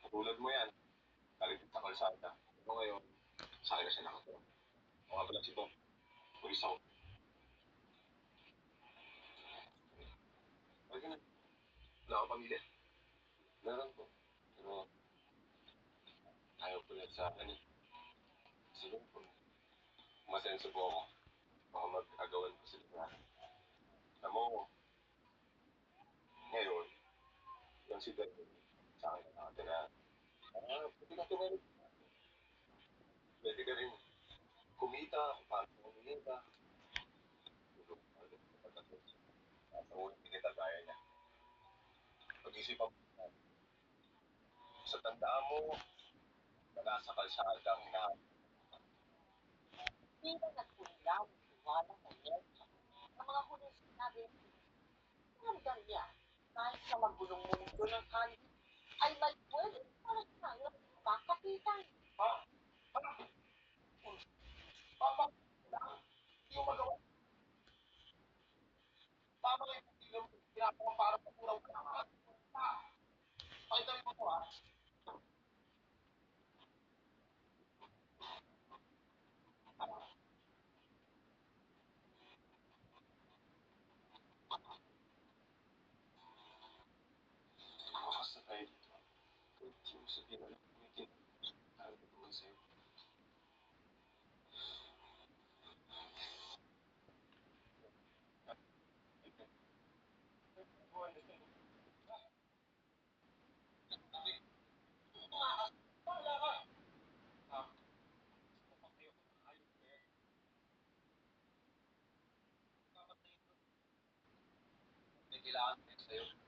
Tulad mo yan, galing sa kalsada. Ano ngayon, sa akin na siya nakatira. Mga pala si Tom, pulis ako. Pwede na, wala akong pamilya. Meron ko. Pero ayaw ko lang sa akin eh. Sige, kung masenso po ako, baka mag-agawan ko sila. Alam mo, ngayon, yung si Ben, sa akin na nakatira. Pwede ka tumawag. Pwede ka rin kumita, paano kumita. Sasagutin kita gaya niya. Pag-isipan mo, sa tandaan mo, wala sa kalsada ang hinahanap. Hindi na nagkulang, wala mo yan. Ang mga huling sinabi, ramdam niya, kahit sa magulong mundo ng kanto, ay may pwede para tayo makapitan. Ha? Papa, yung magawa, tama yung ginagawa para pagkuraw ka naman. Pakita mo ito ha. Basta tayo dito. Hindi mo sabihin alam ko yung tinatawag ko naman sa'yo. May kailangan ko sa'yo.